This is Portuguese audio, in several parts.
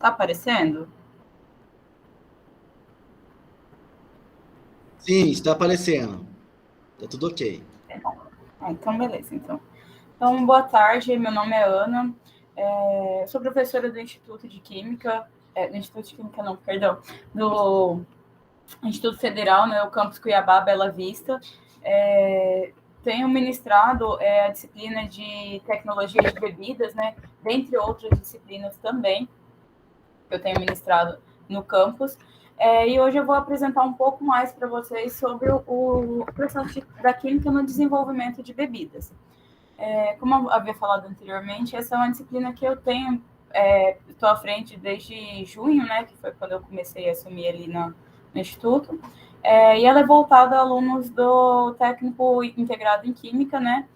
Tá aparecendo? Sim, está aparecendo. Tá tudo ok. Então, beleza. Então, boa tarde. Meu nome é Ana. Sou professora do Instituto de Química, do Instituto de Química não, perdão, do Instituto Federal, né, o Campus Cuiabá, Bela Vista. Tenho ministrado a disciplina de tecnologia de bebidas, né, dentre outras disciplinas também, que eu tenho ministrado no campus. E hoje eu vou apresentar um pouco mais para vocês sobre o processo da química no desenvolvimento de bebidas. Como eu havia falado anteriormente, essa é uma disciplina que eu tenho, estou à frente desde junho, né, que foi quando eu comecei a assumir ali no Instituto, e ela é voltada a alunos do técnico integrado em Química, né,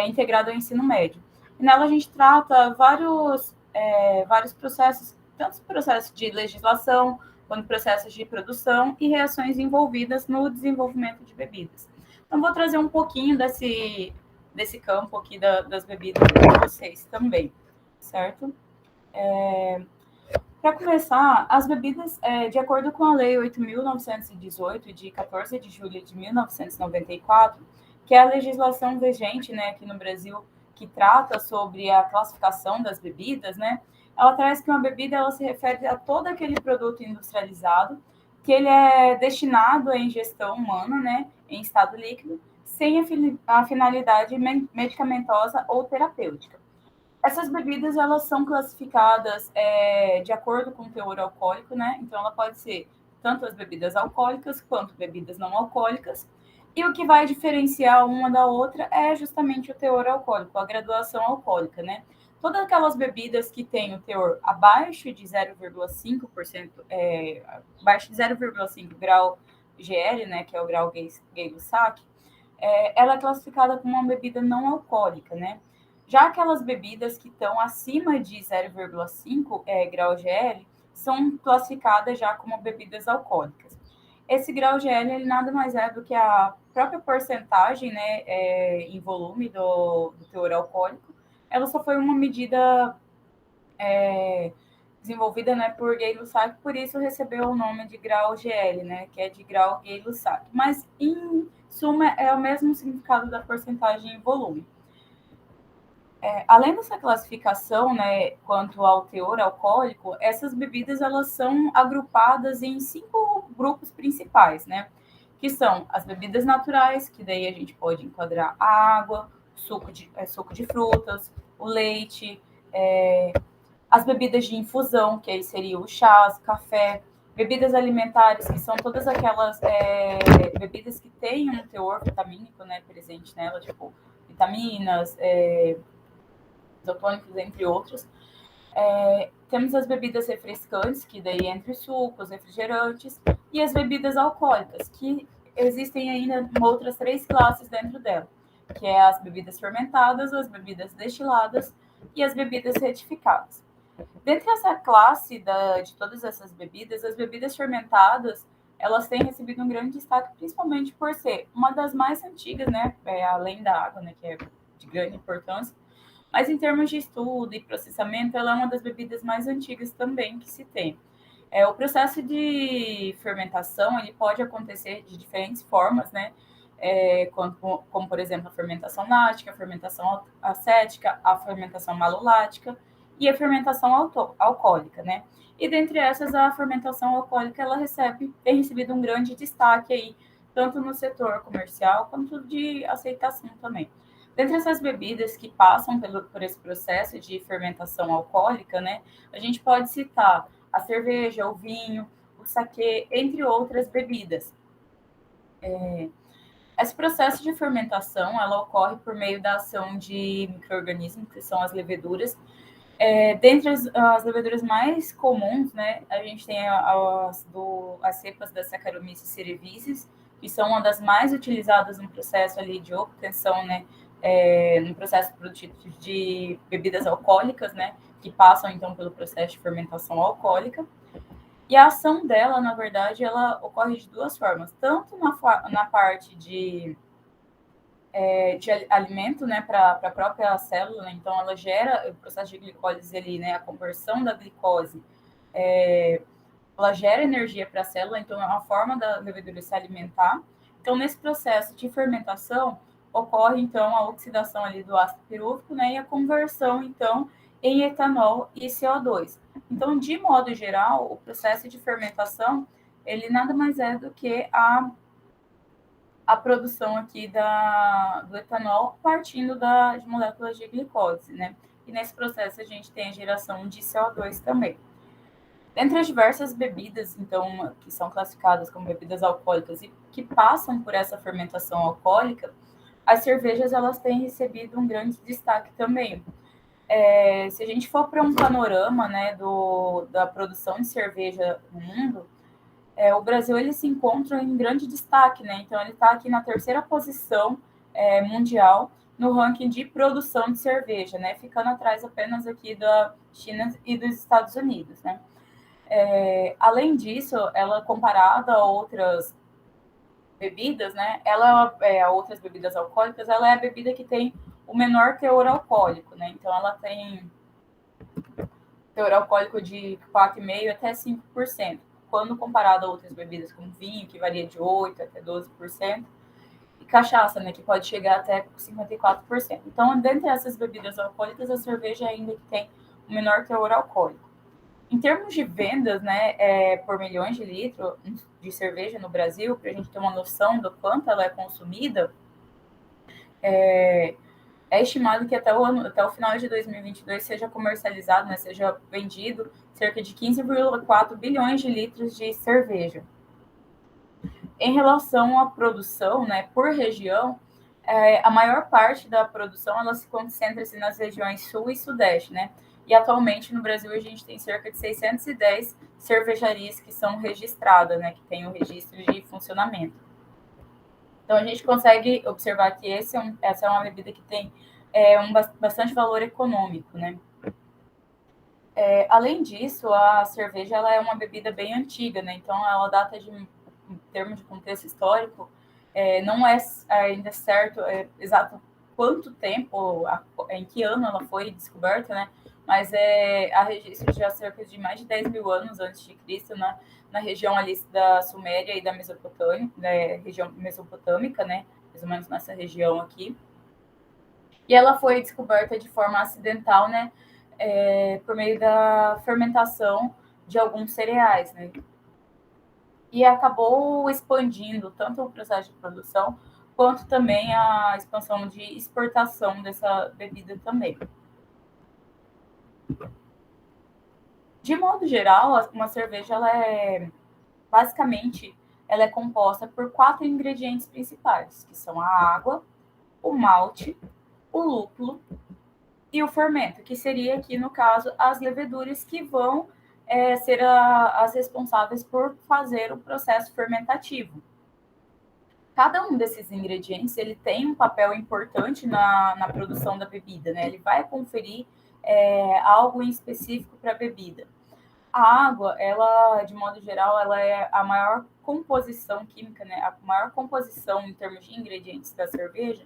integrado ao ensino médio. E nela a gente trata vários processos, tanto processos de legislação, quanto processos de produção e reações envolvidas no desenvolvimento de bebidas. Então, vou trazer um pouquinho desse campo aqui das bebidas para vocês também, certo? Para começar, as bebidas, de acordo com a Lei 8.918, de 14 de julho de 1994, que é a legislação vigente, né, aqui no Brasil, que trata sobre a classificação das bebidas, né, ela traz que uma bebida ela se refere a todo aquele produto industrializado que ele é destinado à ingestão humana, né, em estado líquido, sem a finalidade medicamentosa ou terapêutica. Essas bebidas elas são classificadas de acordo com o teor alcoólico, né? Então ela pode ser tanto as bebidas alcoólicas quanto bebidas não alcoólicas. E o que vai diferenciar uma da outra é justamente o teor alcoólico, a graduação alcoólica, né? Todas aquelas bebidas que têm o teor abaixo de 0,5%, abaixo de 0,5 grau GL, né, que é o grau Gay-Lussac, ela é classificada como uma bebida não alcoólica, né? Já aquelas bebidas que estão acima de 0,5 grau GL são classificadas já como bebidas alcoólicas. Esse grau GL ele nada mais é do que a própria porcentagem, né, em volume do teor alcoólico. Ela só foi uma medida desenvolvida, né, por Gay-Lussac, por isso recebeu o nome de grau GL, né, que é de grau Gay-Lussac. Mas, em suma, é o mesmo significado da porcentagem em volume. Além dessa classificação, né, quanto ao teor alcoólico, essas bebidas elas são agrupadas em 5 grupos principais, né, que são as bebidas naturais, que daí a gente pode enquadrar a água, suco de frutas, o leite, as bebidas de infusão, que aí seria o chás, café, bebidas alimentares, que são todas aquelas bebidas que têm um teor vitamínico, né, presente nela, tipo vitaminas, isotônicos, entre outros. Temos as bebidas refrescantes, que daí entre sucos, refrigerantes, e as bebidas alcoólicas, que existem ainda outras 3 classes dentro dela, que é as bebidas fermentadas, as bebidas destiladas e as bebidas retificadas. Dentre essa classe de todas essas bebidas, as bebidas fermentadas, elas têm recebido um grande destaque, principalmente por ser uma das mais antigas, né, além da água, né, que é de grande importância, mas em termos de estudo e processamento, ela é uma das bebidas mais antigas também que se tem. O processo de fermentação ele pode acontecer de diferentes formas, né? Como, por exemplo, a fermentação lática, a fermentação acética, a fermentação malolática e a fermentação alcoólica, né? E dentre essas, a fermentação alcoólica ela tem recebido um grande destaque aí, tanto no setor comercial quanto de aceitação também. Dentre essas bebidas que passam por esse processo de fermentação alcoólica, né, a gente pode citar a cerveja, o vinho, o saquê, entre outras bebidas. Esse processo de fermentação ela ocorre por meio da ação de micro-organismos, que são as leveduras. Dentre as leveduras mais comuns, né, a gente tem as cepas da Saccharomyces cerevisiae, que são uma das mais utilizadas no processo ali de obtenção, né, no processo produtivo de bebidas alcoólicas, né, que passam então pelo processo de fermentação alcoólica. E a ação dela, na verdade, ela ocorre de 2 formas, tanto na parte de alimento, né, para a própria célula, então ela gera o processo de glicólise ali, né, a conversão da glicose ela gera energia para a célula, então é uma forma da levedura se alimentar. Então, nesse processo de fermentação, ocorre, então, a oxidação ali do ácido pirúvico, né, e a conversão, então, em etanol e CO2. Então, de modo geral, o processo de fermentação, ele nada mais é do que a produção aqui do etanol partindo de moléculas de glicose, né? E nesse processo a gente tem a geração de CO2 também. Dentre as diversas bebidas, então, que são classificadas como bebidas alcoólicas e que passam por essa fermentação alcoólica, as cervejas elas têm recebido um grande destaque também. Se a gente for para um panorama, né, da produção de cerveja no mundo, o Brasil ele se encontra em grande destaque, né? Então ele está aqui na terceira posição mundial no ranking de produção de cerveja, né? Ficando atrás apenas aqui da China e dos Estados Unidos, né? Além disso, ela comparada a outras bebidas, né? A outras bebidas alcoólicas, ela é a bebida que tem o menor teor alcoólico, né? Então ela tem teor alcoólico de 4,5% até 5%, quando comparado a outras bebidas como vinho, que varia de 8% até 12%, e cachaça, né, que pode chegar até 54%. Então, dentre essas bebidas alcoólicas, a cerveja ainda que tem o menor teor alcoólico. Em termos de vendas, né, por milhões de litros de cerveja no Brasil, para a gente ter uma noção do quanto ela é consumida, é estimado que até o final de 2022 seja comercializado, né, seja vendido cerca de 15,4 bilhões de litros de cerveja. Em relação à produção, né, por região, a maior parte da produção ela se concentra assim, nas regiões sul e sudeste, né? E atualmente no Brasil a gente tem cerca de 610 cervejarias que são registradas, né, que têm o registro de funcionamento. Então a gente consegue observar que essa é uma bebida que tem bastante valor econômico, né? Além disso, a cerveja ela é uma bebida bem antiga, né? Então ela data em termos de contexto histórico, não é ainda certo exato quanto tempo, em que ano ela foi descoberta, né? Mas há registros de cerca de mais de 10 mil anos antes de Cristo, na região ali da Suméria e da Mesopotâmia, região mesopotâmica, né? Mais ou menos nessa região aqui. E ela foi descoberta de forma acidental, né? Por meio da fermentação de alguns cereais, né? E acabou expandindo tanto o processo de produção quanto também a expansão de exportação dessa bebida também. De modo geral, uma cerveja basicamente ela é composta por 4 ingredientes principais, que são a água, o malte, o lúpulo e o fermento, que seria aqui no caso as leveduras que vão ser as responsáveis por fazer o processo fermentativo. Cada um desses ingredientes ele tem um papel importante na produção da bebida, né? Ele vai conferir algo em específico para a bebida. A água, ela, de modo geral, ela é a maior composição química, né? A maior composição em termos de ingredientes da cerveja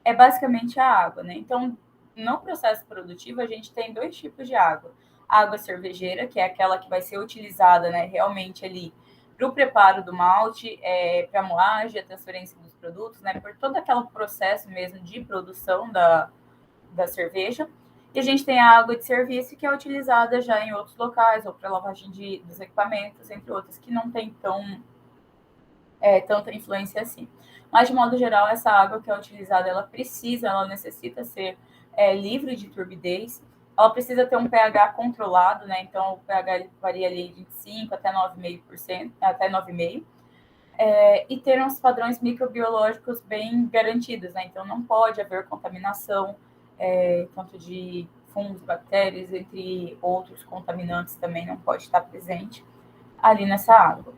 é basicamente a água, né? Então, no processo produtivo, a gente tem 2 tipos de água. A água cervejeira, que é aquela que vai ser utilizada, né, realmente ali para o preparo do malte, para a moagem, a transferência dos produtos, né, por todo aquele processo mesmo de produção da cerveja. E a gente tem a água de serviço, que é utilizada já em outros locais, ou para lavagem dos equipamentos, entre outros, que não tem tanta influência assim. Mas, de modo geral, essa água que é utilizada, ela necessita ser livre de turbidez, ela precisa ter um pH controlado, né? Então, o pH varia ali de 5 até 9,5%, até 9,5%, e ter uns padrões microbiológicos bem garantidos, né? Então, não pode haver contaminação, tanto de fungos, bactérias, entre outros contaminantes também não pode estar presente ali nessa água.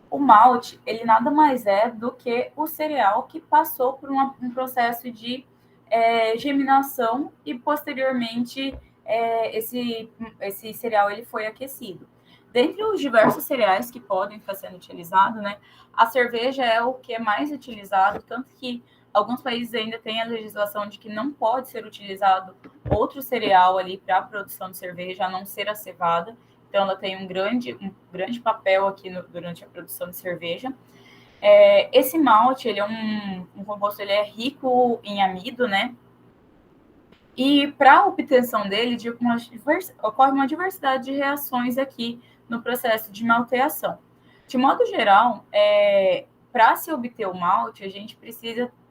O malte, ele nada mais é do que o cereal que passou por um processo de germinação e, posteriormente, esse cereal ele foi aquecido. Dentre os diversos cereais que podem estar sendo utilizados, né, a cerveja é o que é mais utilizado, tanto que alguns países ainda têm a legislação de que não pode ser utilizado outro cereal ali para a produção de cerveja, a não ser a cevada. então ela tem um grande papel aqui durante a produção de cerveja. Esse malte, ele é um composto, ele é rico em amido, né? E para a obtenção dele, ocorre uma diversidade de reações aqui no processo de malteação. De modo geral, para se obter o malte, a gente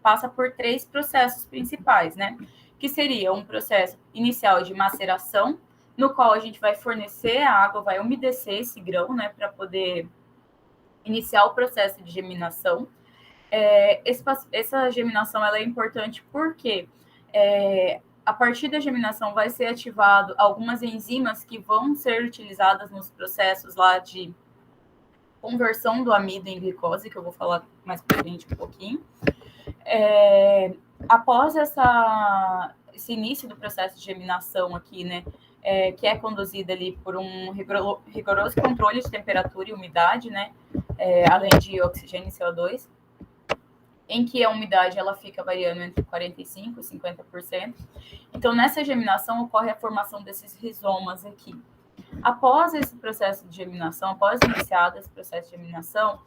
passa por 3 processos principais, né? Que seria um processo inicial de maceração, no qual a gente vai fornecer a água, vai umedecer esse grão, né? Para poder iniciar o processo de germinação. Essa germinação ela é importante porque a partir da germinação vai ser ativado algumas enzimas que vão ser utilizadas nos processos lá de conversão do amido em glicose, que eu vou falar mais para frente um pouquinho. Após esse início do processo de germinação aqui, né, que é conduzido ali por um rigoroso controle de temperatura e umidade, né, além de oxigênio e CO2, em que a umidade ela fica variando entre 45% e 50%. Então, nessa germinação, ocorre a formação desses rizomas aqui. Após esse processo de germinação, após iniciado esse processo de germinação,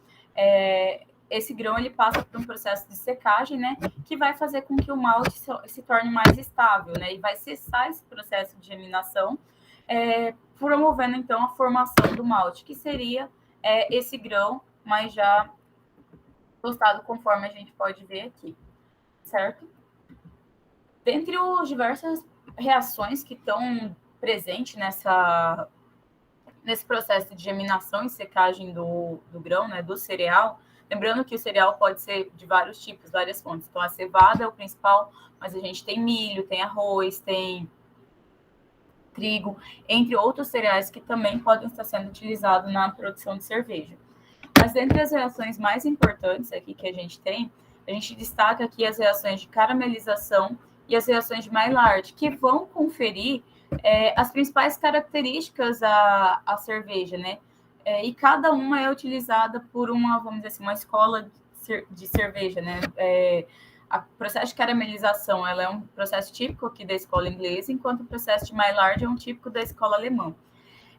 esse grão ele passa por um processo de secagem, né, que vai fazer com que o malte se torne mais estável, né, e vai cessar esse processo de germinação, promovendo, então, a formação do malte, que seria esse grão, mas já tostado, conforme a gente pode ver aqui, certo? Dentre as diversas reações que estão presentes nesse processo de germinação e secagem do grão, né, do cereal, lembrando que o cereal pode ser de vários tipos, várias fontes. Então, a cevada é o principal, mas a gente tem milho, tem arroz, tem trigo, entre outros cereais que também podem estar sendo utilizados na produção de cerveja. Mas dentre as reações mais importantes aqui que a gente destaca aqui as reações de caramelização e as reações de Maillard, que vão conferir as principais características à cerveja, né? E cada uma é utilizada por vamos dizer assim, uma escola de cerveja, né? O processo de caramelização ela é um processo típico aqui da escola inglesa, enquanto o processo de Maillard é um típico da escola alemã.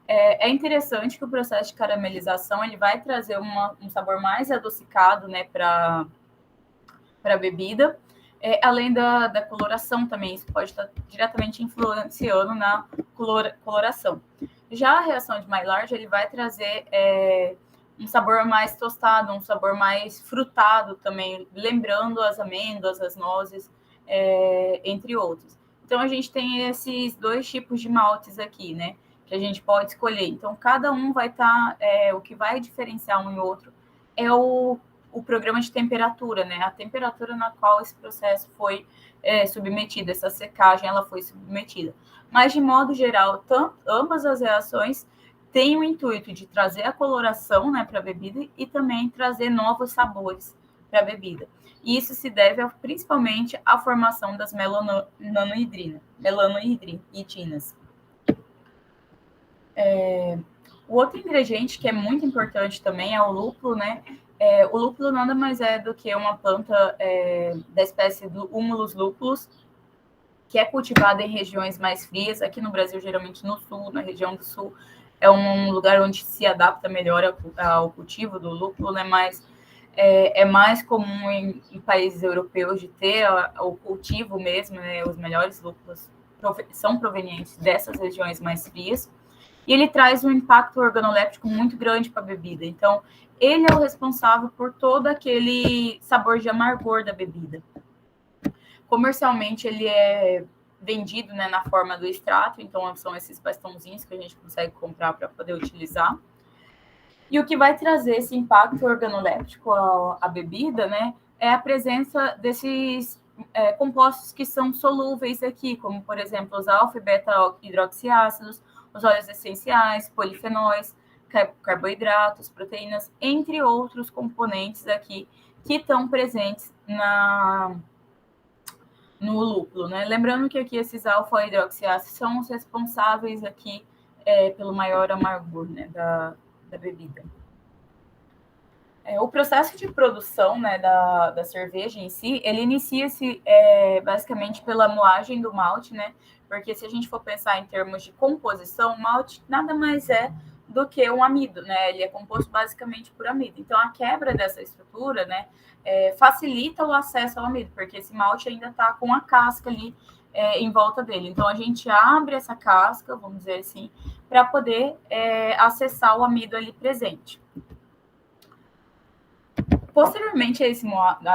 É interessante que o processo de caramelização ele vai trazer um sabor mais adocicado, né, para a bebida, além da coloração também, isso pode estar diretamente influenciando na coloração. Já a reação de Maillard ele vai trazer um sabor mais tostado, um sabor mais frutado também, lembrando as amêndoas, as nozes, entre outros. Então, a gente tem esses 2 tipos de maltes aqui, né? Que a gente pode escolher. Então, cada um vai estar... o que vai diferenciar um e outro é o programa de temperatura, né? A temperatura na qual esse processo foi submetido, essa secagem ela foi submetida. Mas, de modo geral, ambas as reações têm o intuito de trazer a coloração, né, para a bebida e também trazer novos sabores para a bebida. E isso se deve principalmente à melanoidrinas. O outro ingrediente que é muito importante também é o lúpulo, né? O lúpulo nada mais é do que uma planta da espécie do Humulus lupulus, que é cultivada em regiões mais frias. Aqui no Brasil, geralmente no sul, na região do sul, é um lugar onde se adapta melhor ao cultivo do lúpulo, né? Mas é mais comum em países europeus de ter o cultivo mesmo, né? Os melhores lúpulos são provenientes dessas regiões mais frias. E ele traz um impacto organoléptico muito grande para a bebida. Então, ele é o responsável por todo aquele sabor de amargor da bebida. Comercialmente, ele é vendido, né, na forma do extrato, então são esses bastãozinhos que a gente consegue comprar para poder utilizar. E o que vai trazer esse impacto organoléptico à bebida, né, é a presença desses compostos que são solúveis aqui, como, por exemplo, os alfa e beta hidroxiácidos, os óleos essenciais, polifenóis, carboidratos, proteínas, entre outros componentes aqui que estão presentes no lúpulo, né? Lembrando que aqui esses alfa-hidroxiácidos são os responsáveis aqui pelo maior amargor, né, da bebida. O processo de produção, né, da cerveja em si, ele inicia-se basicamente pela moagem do malte, né, Porque se a gente for pensar em termos de composição, o malte nada mais é do que um amido, né? Ele é composto basicamente por amido. Então, a quebra dessa estrutura, né, facilita o acesso ao amido, porque esse malte ainda está com a casca ali em volta dele. Então, a gente abre essa casca, vamos dizer assim, para poder acessar o amido ali presente. Posteriormente a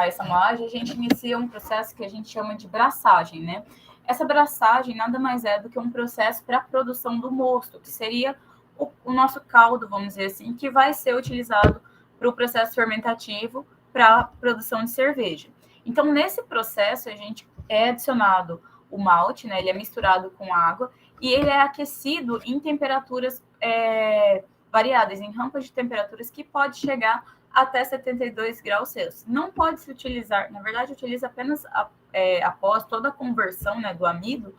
essa moagem, a gente inicia um processo que a gente chama de braçagem, né? Essa braçagem nada mais é do que um processo para a produção do mosto, que seria o nosso caldo, vamos dizer assim, que vai ser utilizado para o processo fermentativo para a produção de cerveja. Então, nesse processo, a gente adicionado o malte, né? Ele é misturado com água e ele é aquecido em temperaturas variadas, em rampas de temperaturas que pode chegar até 72 graus Celsius. Não pode se utilizar, na verdade, utiliza apenas após toda a conversão, né, do amido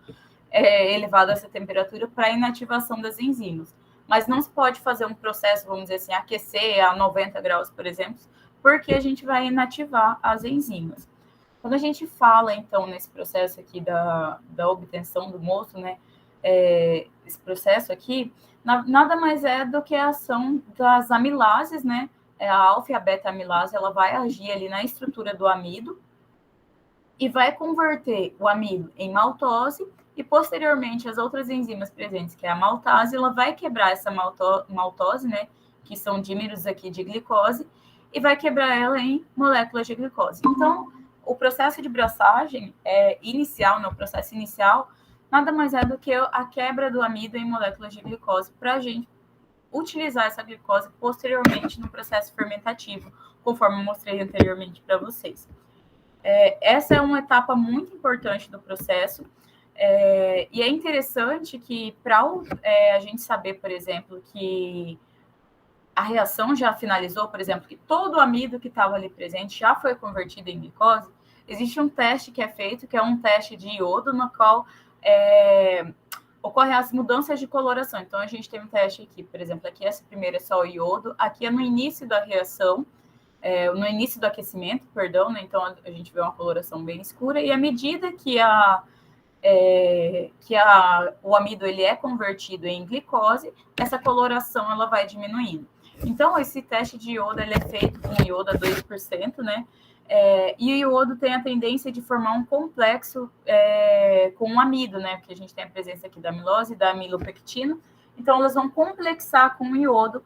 elevado a essa temperatura para inativação das enzimas. Mas não se pode fazer um processo, vamos dizer assim, aquecer a 90 graus, por exemplo, porque a gente vai inativar as enzimas. Quando a gente fala, então, nesse processo aqui da obtenção do mosto, né, esse processo aqui, nada mais é do que a ação das amilases, né, a alfa e a beta-amilase, ela vai agir ali na estrutura do amido e vai converter o amido em maltose e, posteriormente, as outras enzimas presentes, que é a maltase, ela vai quebrar essa maltose, né, que são dímeros aqui de glicose, e vai quebrar ela em moléculas de glicose. Então, o processo de braçagem inicial, né, o processo inicial, nada mais é do que a quebra do amido em moléculas de glicose para a gente utilizar essa glicose posteriormente no processo fermentativo, conforme eu mostrei anteriormente para vocês. Essa é uma etapa muito importante do processo, e é interessante que para a gente saber, por exemplo, que a reação já finalizou, por exemplo, que todo o amido que estava ali presente já foi convertido em glicose, existe um teste que é feito, que é um teste de iodo, no qual ocorrem as mudanças de coloração. Então, a gente tem um teste aqui, por exemplo, aqui essa primeira é só o iodo, aqui é no início da reação, no início do aquecimento, perdão, né? Então a gente vê uma coloração bem escura, e à medida que o amido ele é convertido em glicose, essa coloração ela vai diminuindo. Então, esse teste de iodo ele é feito com iodo a 2%, né? E o iodo tem a tendência de formar um complexo com o amido, né? Porque a gente tem a presença aqui da amilose e da amilopectina. Então, elas vão complexar com o iodo,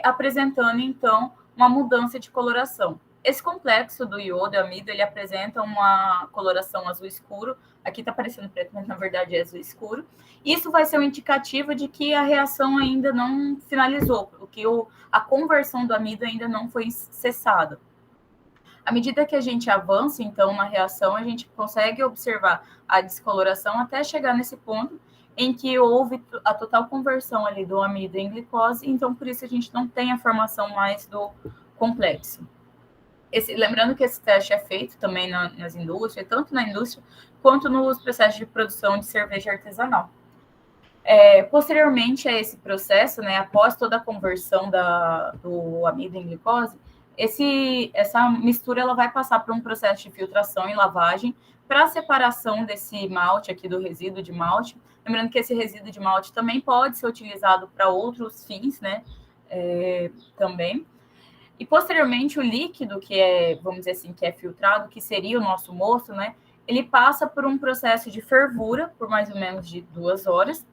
apresentando, então, uma mudança de coloração. Esse complexo do iodo e amido, ele apresenta uma coloração azul escuro. Aqui está parecendo preto, mas na verdade é azul escuro. Isso vai ser um indicativo de que a reação ainda não finalizou, que a conversão do amido ainda não foi cessada. À medida que a gente avança, então, na reação, a gente consegue observar a descoloração até chegar nesse ponto em que houve a total conversão ali do amido em glicose, então, por isso, a gente não tem a formação mais do complexo. Lembrando que esse teste é feito também nas indústrias, tanto na indústria quanto nos processos de produção de cerveja artesanal. Posteriormente a esse processo, né, após toda a conversão do amido em glicose, essa mistura ela vai passar por um processo de filtração e lavagem para a separação desse malte aqui do resíduo de malte. Lembrando que esse resíduo de malte também pode ser utilizado para outros fins, né, também. E posteriormente o líquido que vamos dizer assim, que é filtrado, que seria o nosso mosto, né, ele passa por um processo de fervura por mais ou menos de 2 horas.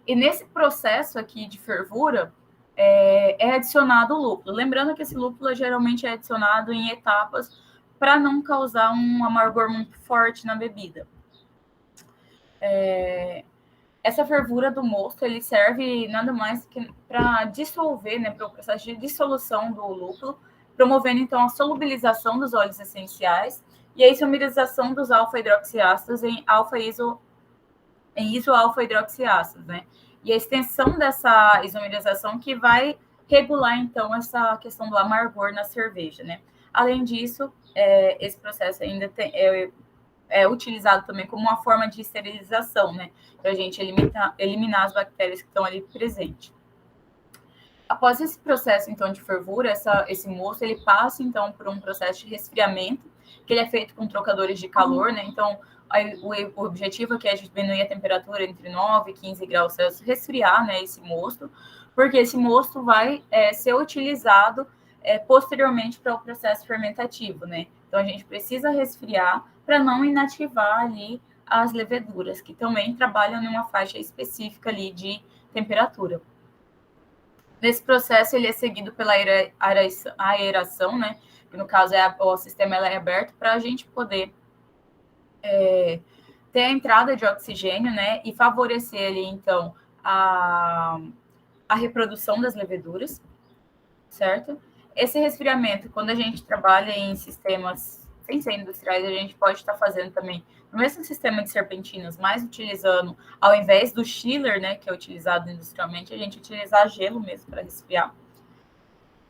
E nesse processo aqui de fervura, é adicionado o lúpulo. Lembrando que esse lúpulo geralmente é adicionado em etapas para não causar um amargor muito forte na bebida. Essa fervura do mosto, ele serve nada mais que para dissolver, né, para o processo de dissolução do lúpulo, promovendo, então, a solubilização dos óleos essenciais e a isomerização dos alfa-hidroxiácidos em iso-alfa-hidroxiácidos, né? E a extensão dessa isomerização que vai regular, então, essa questão do amargor na cerveja, né? Além disso, esse processo ainda é utilizado também como uma forma de esterilização, né? Para a gente eliminar as bactérias que estão ali presentes. Após esse processo, então, de fervura, esse mosto, ele passa, então, por um processo de resfriamento, que ele é feito com trocadores de calor, né? Então, O objetivo aqui é diminuir a temperatura entre 9 e 15 graus Celsius, resfriar, né, esse mosto, porque esse mosto vai ser utilizado posteriormente para o processo fermentativo, né? Então, a gente precisa resfriar para não inativar ali as leveduras, que também trabalham numa faixa específica ali de temperatura. Nesse processo, ele é seguido pela aeração, né? Que no caso, o sistema é aberto para a gente poder ter a entrada de oxigênio, né? E favorecer ali, então, a reprodução das leveduras, certo? Esse resfriamento, quando a gente trabalha em sistemas sem ser industriais, a gente pode estar fazendo também no mesmo sistema de serpentinas, mas utilizando, ao invés do chiller, né, que é utilizado industrialmente, a gente utilizar gelo mesmo para resfriar.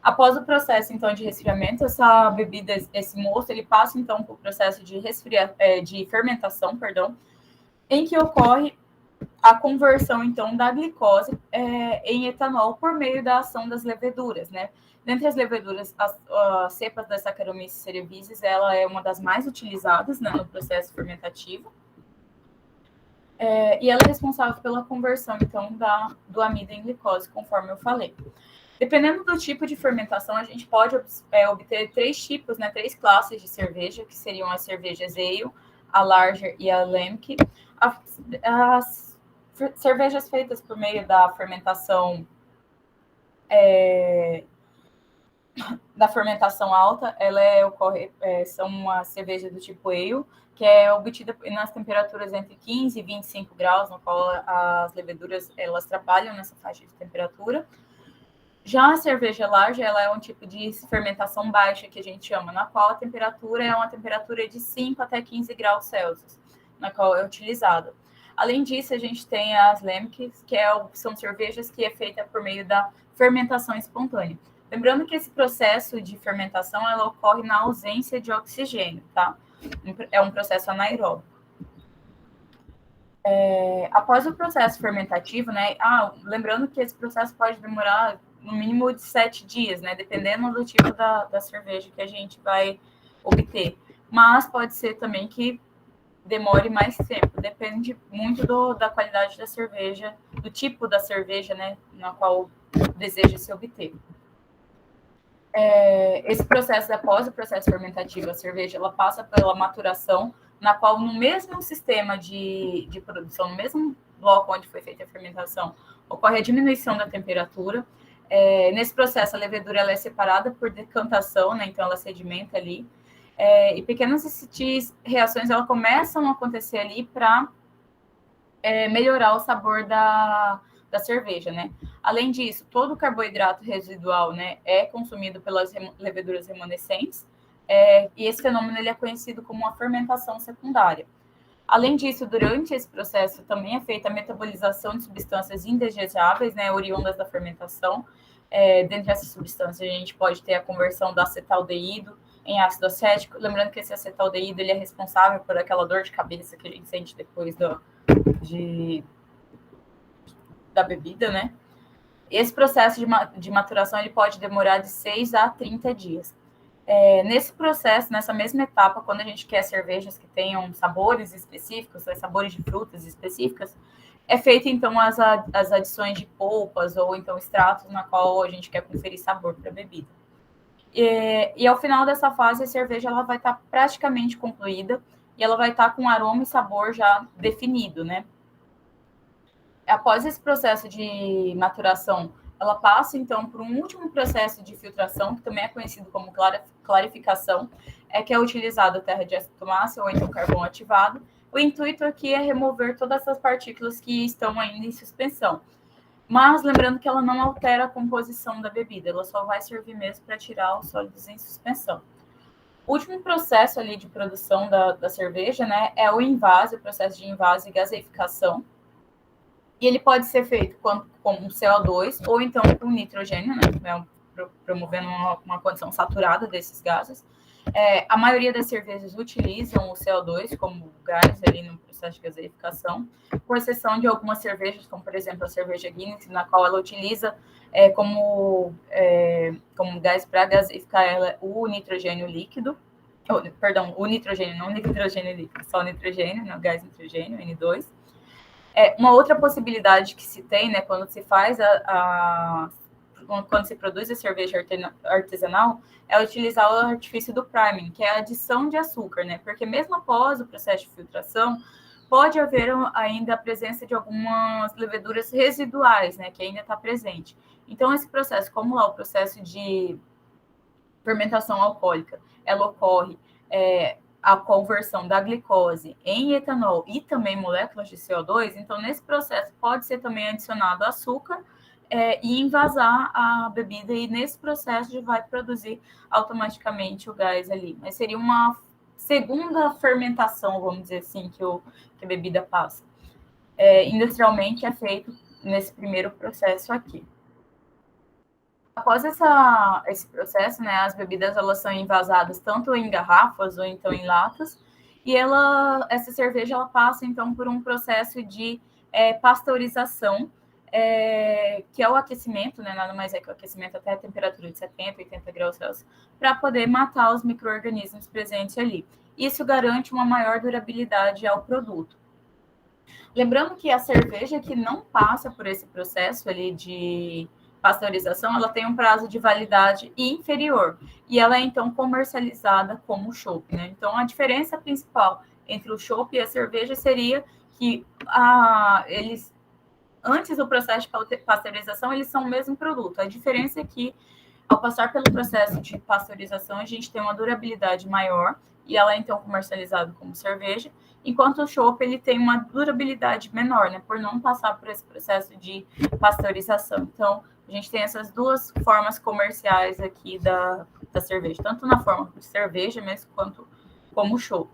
Após o processo, então, de resfriamento, essa bebida, esse mosto, ele passa, então, por processo de fermentação, em que ocorre a conversão, então, da glicose em etanol por meio da ação das leveduras, né? Dentre as leveduras, as cepas da Saccharomyces cerevisiae, ela é uma das mais utilizadas, né, no processo fermentativo. E ela é responsável pela conversão, então, do amido em glicose, conforme eu falei. Dependendo do tipo de fermentação, a gente pode obter três tipos, né, três classes de cerveja, que seriam as cervejas Ale, a Lager e a Lemke. As cervejas feitas por meio da fermentação alta, são uma cerveja do tipo Ale, que é obtida nas temperaturas entre 15 e 25 graus, no qual as leveduras elas trabalham nessa faixa de temperatura. Já a cerveja large, ela é um tipo de fermentação baixa, que a gente chama, na qual a temperatura é uma temperatura de 5 até 15 graus Celsius, na qual é utilizada. Além disso, a gente tem as Lemkes, que são cervejas que é feita por meio da fermentação espontânea. Lembrando que esse processo de fermentação, ela ocorre na ausência de oxigênio, tá? É um processo anaeróbico. Após o processo fermentativo, né? Lembrando que esse processo pode demorar no mínimo de 7 dias, né? Dependendo do tipo da cerveja que a gente vai obter. Mas pode ser também que demore mais tempo. Depende muito da qualidade da cerveja, do tipo da cerveja, né? Na qual deseja se obter. Esse processo, após o processo fermentativo, a cerveja ela passa pela maturação, na qual no mesmo sistema de produção, no mesmo bloco onde foi feita a fermentação, ocorre a diminuição da temperatura. Nesse processo, a levedura ela é separada por decantação, né? Então ela sedimenta ali. E pequenas reações ela começam a acontecer ali para melhorar o sabor da cerveja, né? Além disso, todo o carboidrato residual, né, é consumido pelas leveduras remanescentes, e esse fenômeno ele é conhecido como uma fermentação secundária. Além disso, durante esse processo também é feita a metabolização de substâncias indesejáveis, né, oriundas da fermentação. Dentre essas substâncias, a gente pode ter a conversão do acetaldeído em ácido acético. Lembrando que esse acetaldeído ele é responsável por aquela dor de cabeça que a gente sente depois da bebida, né? Esse processo de maturação ele pode demorar de 6 a 30 dias. Nesse processo, nessa mesma etapa, quando a gente quer cervejas que tenham sabores específicos, sabores de frutas específicas, é feita, então, as adições de polpas ou, então, extratos na qual a gente quer conferir sabor para a bebida. E ao final dessa fase, a cerveja ela vai estar praticamente concluída e ela vai estar com aroma e sabor já definido, né? Após esse processo de maturação, ela passa, então, por um último processo de filtração, que também é conhecido como clarificação, que é utilizado a terra de acetomácea ou então carvão ativado. O intuito aqui é remover todas essas partículas que estão ainda em suspensão. Mas lembrando que ela não altera a composição da bebida, ela só vai servir mesmo para tirar os sólidos em suspensão. O último processo ali de produção da cerveja, né, é o envase, o processo de envase e gaseificação. E ele pode ser feito com CO2 ou então com nitrogênio, né, promovendo uma condição saturada desses gases. A maioria das cervejas utilizam o CO2 como gás ali no processo de gaseificação, com exceção de algumas cervejas, como por exemplo a cerveja Guinness, na qual ela utiliza como gás para gaseificar ela o nitrogênio líquido. perdão, o nitrogênio, não o nitrogênio líquido, só o nitrogênio, né, o gás nitrogênio, N2. Uma outra possibilidade que se tem, né, quando se faz quando se produz a cerveja artesanal, é utilizar o artifício do priming, que é a adição de açúcar, né? Porque mesmo após o processo de filtração, pode haver ainda a presença de algumas leveduras residuais, né, que ainda está presente. Então, esse processo, como lá o processo de fermentação alcoólica, ela ocorre a conversão da glicose em etanol e também moléculas de CO2, então nesse processo pode ser também adicionado açúcar e envasar a bebida, e nesse processo já vai produzir automaticamente o gás ali. Mas seria uma segunda fermentação, vamos dizer assim, que a bebida passa. Industrialmente é feito nesse primeiro processo aqui. Após esse processo, né, as bebidas elas são envasadas tanto em garrafas ou então em latas, e essa cerveja ela passa então por um processo de pasteurização, que é o aquecimento, né, nada mais é que o aquecimento até a temperatura de 70, 80 graus Celsius, para poder matar os micro-organismos presentes ali. Isso garante uma maior durabilidade ao produto. Lembrando que a cerveja que não passa por esse processo ali de pasteurização, ela tem um prazo de validade inferior, e ela é então comercializada como chopp, né? Então a diferença principal entre o chopp e a cerveja seria que eles, antes do processo de pasteurização, eles são o mesmo produto. A diferença é que ao passar pelo processo de pasteurização, a gente tem uma durabilidade maior, e ela é então comercializada como cerveja, enquanto o chopp ele tem uma durabilidade menor, né, por não passar por esse processo de pasteurização. Então, a gente tem essas duas formas comerciais aqui da cerveja, tanto na forma de cerveja mesmo, quanto como chopp.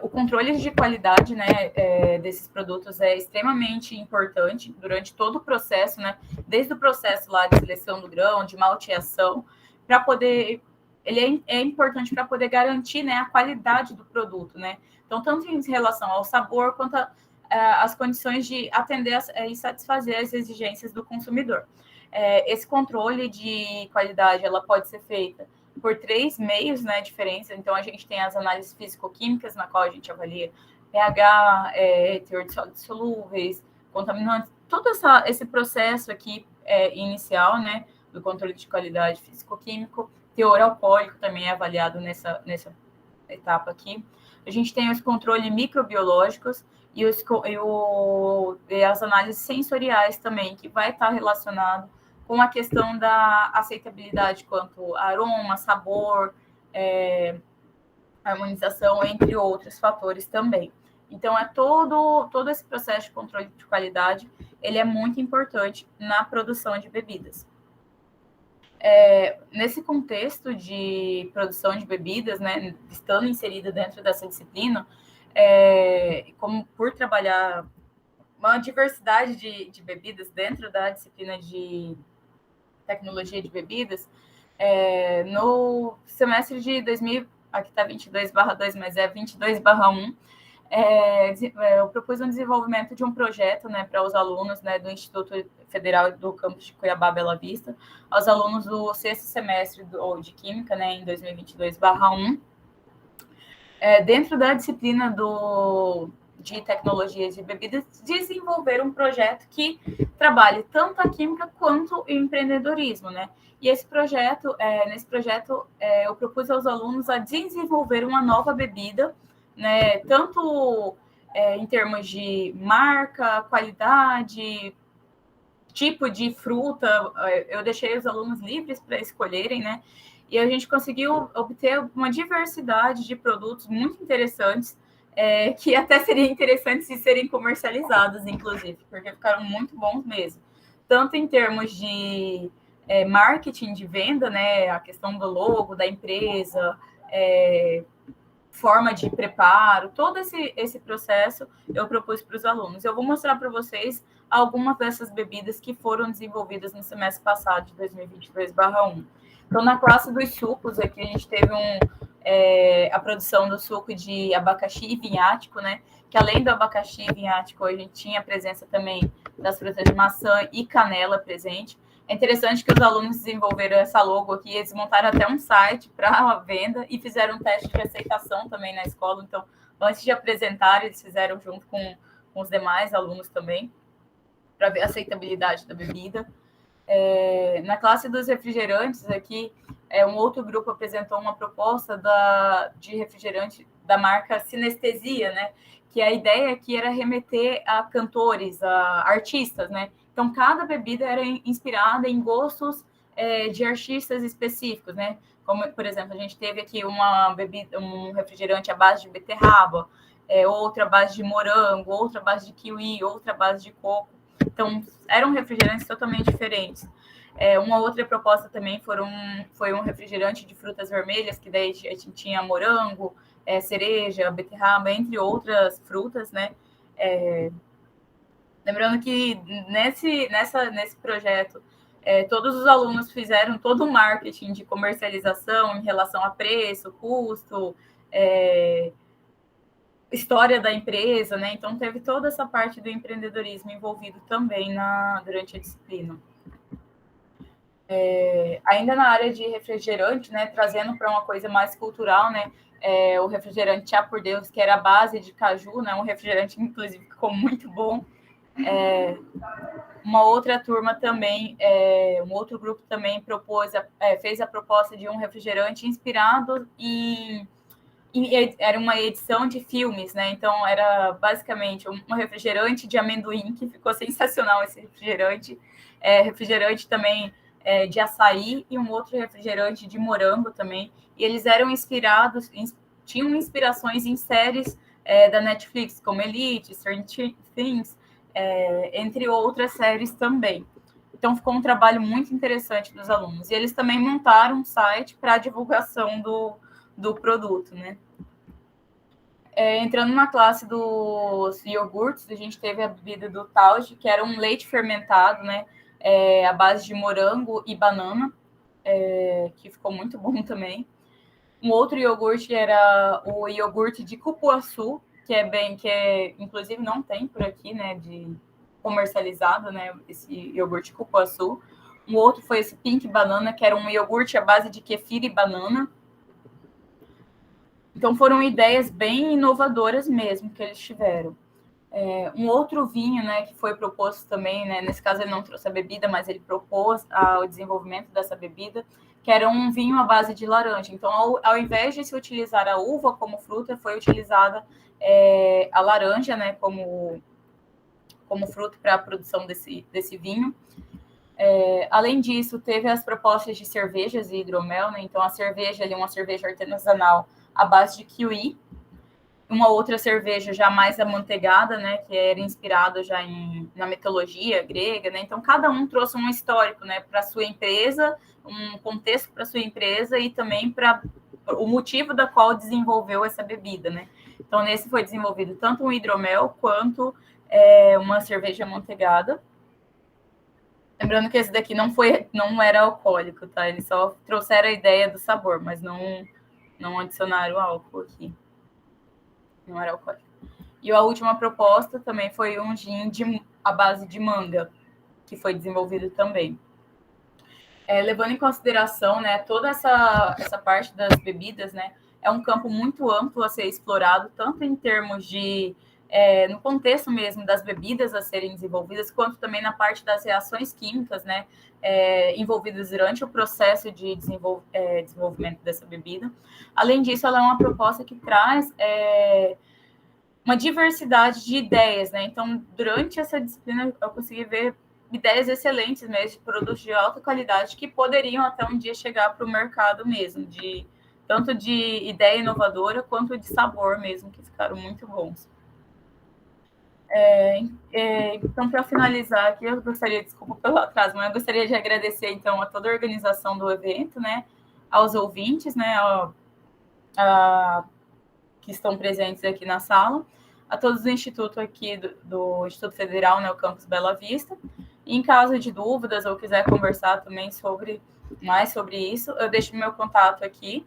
O controle de qualidade, né, desses produtos é extremamente importante durante todo o processo, né, desde o processo lá de seleção do grão, de malteação, para poder... Ele é importante para poder garantir, né, a qualidade do produto, né? Então, tanto em relação ao sabor, quanto às condições de atender e satisfazer as exigências do consumidor. Esse controle de qualidade, ela pode ser feita por 3 meios, né, diferentes. Então, a gente tem as análises físico-químicas, na qual a gente avalia pH, teor de sólidos solúveis, contaminantes, todo esse processo aqui inicial, né, do controle de qualidade físico-químico. Teor alcoólico também é avaliado nessa etapa aqui. A gente tem os controles microbiológicos e as análises sensoriais também, que vai estar relacionado com a questão da aceitabilidade quanto aroma, sabor, harmonização, entre outros fatores também. Então, todo esse processo de controle de qualidade, ele é muito importante na produção de bebidas. Nesse contexto de produção de bebidas, né, estando inserida dentro dessa disciplina, como por trabalhar uma diversidade de bebidas dentro da disciplina de tecnologia de bebidas, no semestre de 2000, aqui está 22/2, mas é 22/1, eu propus um desenvolvimento de um projeto, né, para os alunos, né, do Instituto Federal do Campus de Cuiabá, Bela Vista, aos alunos do 6º semestre de Química, né, em 2022/1, dentro da disciplina de tecnologias de bebidas, desenvolver um projeto que trabalhe tanto a química quanto o empreendedorismo, né? E nesse projeto, eu propus aos alunos a desenvolver uma nova bebida, né, tanto em termos de marca, qualidade, tipo de fruta. Eu deixei os alunos livres para escolherem, né? E a gente conseguiu obter uma diversidade de produtos muito interessantes, que até seria interessante se serem comercializados, inclusive, porque ficaram muito bons mesmo. Tanto em termos de marketing de venda, né? A questão do logo da empresa, forma de preparo, todo esse processo eu propus para os alunos. Eu vou mostrar para vocês algumas dessas bebidas que foram desenvolvidas no semestre passado, de 2022/1. Então, na classe dos sucos, aqui a gente teve a produção do suco de abacaxi e vinhático, né? Que além do abacaxi e vinhático, a gente tinha a presença também das frutas de maçã e canela presente. É interessante que os alunos desenvolveram essa logo aqui, eles montaram até um site para venda e fizeram um teste de aceitação também na escola. Então, antes de apresentar, eles fizeram junto com os demais alunos também, para ver a aceitabilidade da bebida. Na classe dos refrigerantes aqui, um outro grupo apresentou uma proposta de refrigerante da marca Sinestesia, né? Que a ideia aqui era remeter a cantores, a artistas, né? Então, cada bebida era inspirada em gostos de artistas específicos, né? Como, por exemplo, a gente teve aqui um refrigerante à base de beterraba, outra à base de morango, outra à base de kiwi, outra à base de coco. Então, eram refrigerantes totalmente diferentes. Uma outra proposta também foi um refrigerante de frutas vermelhas, que daí a gente tinha morango, cereja, beterraba, entre outras frutas, né? Lembrando que nesse projeto, todos os alunos fizeram todo o marketing de comercialização em relação a preço, custo, história da empresa, né? Então, teve toda essa parte do empreendedorismo envolvido também durante a disciplina. Ainda na área de refrigerante, né? Trazendo para uma coisa mais cultural, né? O refrigerante Chá por Deus, que era a base de caju, né? Um refrigerante, inclusive, ficou muito bom. Uma outra turma também, um outro grupo também fez a proposta de um refrigerante inspirado era uma edição de filmes, né? Então, era basicamente um refrigerante de amendoim, que ficou sensacional esse refrigerante. Refrigerante também de açaí e um outro refrigerante de morango também. E eles eram tinham inspirações em séries da Netflix, como Elite, Stranger Things, entre outras séries também. Então, ficou um trabalho muito interessante dos alunos. E eles também montaram um site para a divulgação do produto, né? Entrando na classe dos iogurtes, a gente teve a bebida do Tauge, que era um leite fermentado, né? À base de morango e banana, que ficou muito bom também. Um outro iogurte era o iogurte de cupuaçu, que inclusive não tem por aqui, né? De comercializado, né? Esse iogurte cupuaçu. Um outro foi esse pink banana, que era um iogurte à base de kefir e banana. Então, foram ideias bem inovadoras mesmo que eles tiveram. Um outro vinho, né, que foi proposto também, né, nesse caso ele não trouxe a bebida, mas ele propôs o desenvolvimento dessa bebida, que era um vinho à base de laranja. Então, ao invés de se utilizar a uva como fruta, foi utilizada a laranja, né, como fruto para a produção desse vinho. Além disso, teve as propostas de cervejas e hidromel, né? Então, a cerveja ali, uma cerveja artesanal à base de kiwi, uma outra cerveja já mais amanteigada, né, que era inspirada já na mitologia grega, né? Então, cada um trouxe um histórico, né, para sua empresa, um contexto para sua empresa e também para o motivo da qual desenvolveu essa bebida, né? Então, nesse foi desenvolvido tanto um hidromel quanto uma cerveja amanteigada. Lembrando que esse daqui não era alcoólico, tá? Eles só trouxeram a ideia do sabor, mas não adicionaram álcool aqui. Não era alcoólico. E a última proposta também foi um gin à base de manga, que foi desenvolvido também. Levando em consideração, né, toda essa parte das bebidas, né, é um campo muito amplo a ser explorado, tanto em termos de no contexto mesmo das bebidas a serem desenvolvidas, quanto também na parte das reações químicas, né, envolvidas durante o processo de desenvolvimento dessa bebida. Além disso, ela é uma proposta que traz uma diversidade de ideias, né? Então, durante essa disciplina, eu consegui ver ideias excelentes mesmo, de produtos de alta qualidade, que poderiam até um dia chegar para o mercado mesmo, tanto de ideia inovadora, quanto de sabor mesmo, que ficaram muito bons. Então, para finalizar aqui, eu gostaria, desculpa pelo atraso, mas eu gostaria de agradecer, então, a toda a organização do evento, né, aos ouvintes, né, que estão presentes aqui na sala, a todos do Instituto aqui, do Instituto Federal, né, o Campus Bela Vista. E em caso de dúvidas ou quiser conversar também mais sobre isso, eu deixo meu contato aqui,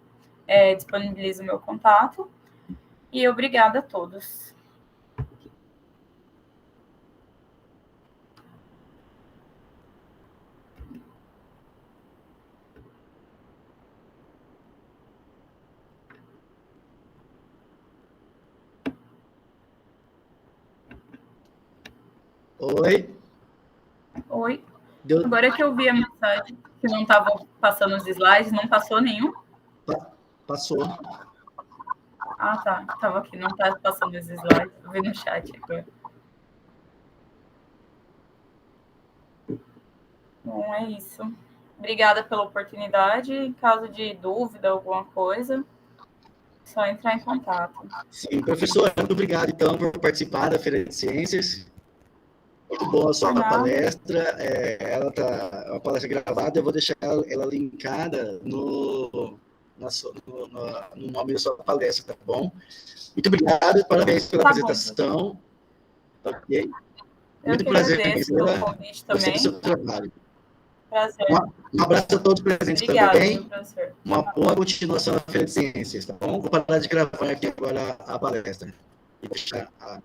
disponibilizo o meu contato. E obrigada a todos. Oi? Oi. Deu... Agora que eu vi a mensagem, que não estava passando os slides, não passou nenhum? Passou. Ah, tá. Estava aqui, não está passando os slides. Eu vi no chat agora. Bom, é isso. Obrigada pela oportunidade. Em caso de dúvida, alguma coisa, é só entrar em contato. Sim, professora, muito obrigado, então, por participar da Feira de Ciências. Muito boa a sua palestra. Ela tá uma palestra gravada, eu vou deixar ela linkada no nome da sua palestra, tá bom? Muito obrigado, parabéns pela apresentação. Ok? Muito prazer em vê-la. Gostei do seu trabalho. Prazer. Um abraço a todos presentes. Obrigada, também. Professor. Uma boa continuação na Feira de Ciências, tá bom? Vou parar de gravar aqui agora a palestra. E deixar a